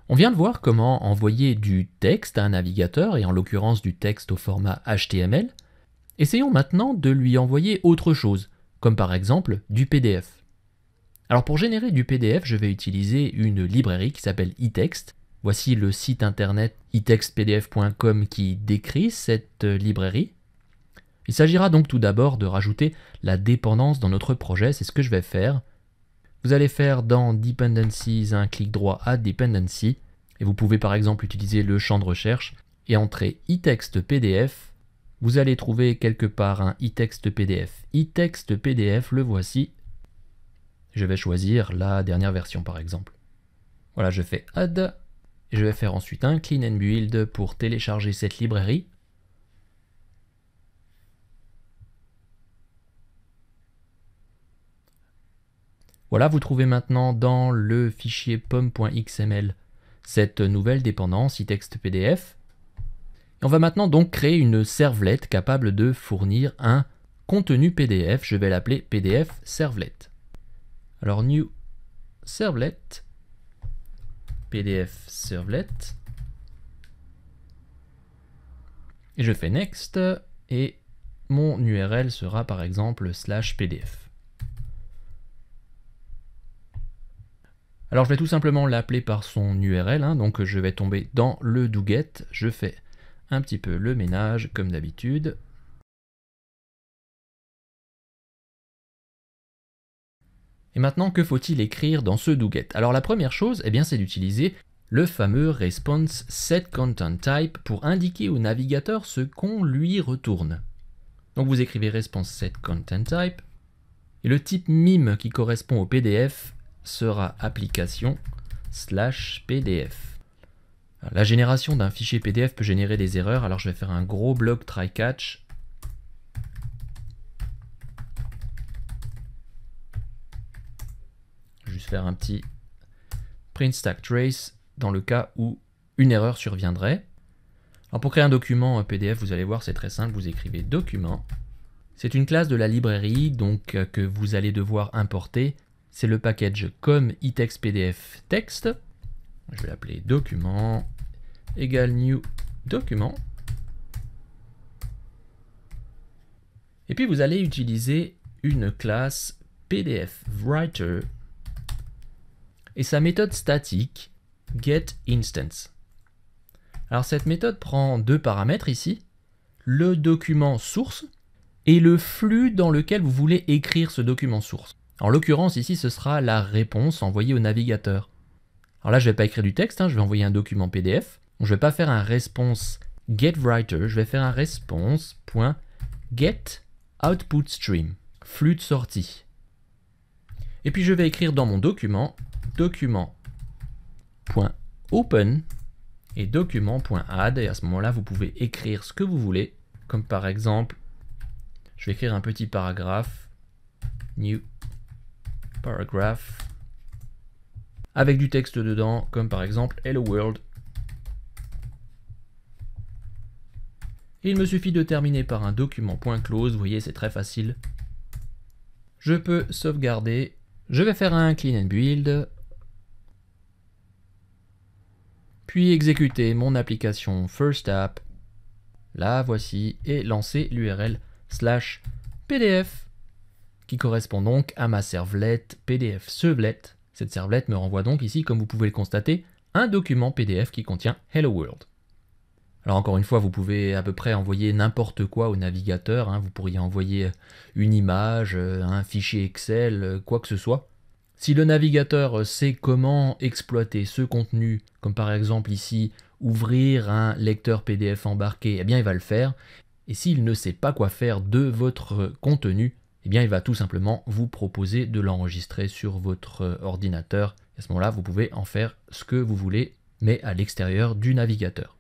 On vient de voir comment envoyer du texte à un navigateur, et en l'occurrence du texte au format HTML. Essayons maintenant de lui envoyer autre chose, comme par exemple du PDF. Alors pour générer du PDF, je vais utiliser une librairie qui s'appelle eText. Voici le site internet etextpdf.com qui décrit cette librairie. Il s'agira donc tout d'abord de rajouter la dépendance dans notre projet, c'est ce que je vais faire. Vous allez faire dans Dependencies un clic droit à Dependency, et vous pouvez par exemple utiliser le champ de recherche et entrer eText PDF. Vous allez trouver quelque part un eText PDF. eText PDF, le voici. Je vais choisir la dernière version par exemple. Voilà, je fais Add, et je vais faire ensuite un Clean and Build pour télécharger cette librairie. Voilà, vous trouvez maintenant dans le fichier pom.xml cette nouvelle dépendance eText PDF. Et on va maintenant donc créer une servlette capable de fournir un contenu PDF. Je vais l'appeler PDF Servlet. Alors new servlet, PDF Servlet. Et je fais next et mon URL sera par exemple /pdf. Alors je vais tout simplement l'appeler par son URL, donc je vais tomber dans le doget, je fais un petit peu le ménage comme d'habitude. Et maintenant, que faut-il écrire dans ce doget? Alors la première chose, c'est d'utiliser le fameux response setContentType pour indiquer au navigateur ce qu'on lui retourne. Donc vous écrivez response setContentType, et le type mime qui correspond au PDF sera application/pdf. La génération d'un fichier PDF peut générer des erreurs, alors je vais faire un gros bloc try-catch. Juste faire un petit print stack trace dans le cas où une erreur surviendrait. Alors pour créer un document PDF, vous allez voir, c'est très simple, vous écrivez document. C'est une classe de la librairie donc que vous allez devoir importer. C'est le package comme eTextPDF text. Je vais l'appeler document égale new document. Et puis vous allez utiliser une classe PDFWriter et sa méthode statique getInstance. Alors cette méthode prend deux paramètres ici, le document source et le flux dans lequel vous voulez écrire ce document source. En l'occurrence ici ce sera la réponse envoyée au navigateur. Alors là je ne vais pas écrire du texte, je vais envoyer un document PDF. Donc, je ne vais pas faire un response getWriter, je vais faire un response.getOutputStream, flux de sortie. Et puis je vais écrire dans mon document document.open et document.add, et à ce moment-là vous pouvez écrire ce que vous voulez, comme par exemple, je vais écrire un petit paragraphe, new paragraph, avec du texte dedans, comme par exemple Hello World. Et il me suffit de terminer par un document.close, vous voyez c'est très facile. Je peux sauvegarder, je vais faire un clean and build, puis exécuter mon application first app, la voici, et lancer l'URL /pdf, qui correspond donc à ma servlette PDF Servlet. Cette servlette me renvoie donc ici, comme vous pouvez le constater, un document PDF qui contient Hello World. Alors encore une fois, vous pouvez à peu près envoyer n'importe quoi au navigateur, vous pourriez envoyer une image, un fichier Excel, quoi que ce soit. Si le navigateur sait comment exploiter ce contenu, comme par exemple ici, ouvrir un lecteur PDF embarqué, il va le faire. Et s'il ne sait pas quoi faire de votre contenu, il va tout simplement vous proposer de l'enregistrer sur votre ordinateur. À ce moment-là, vous pouvez en faire ce que vous voulez, mais à l'extérieur du navigateur.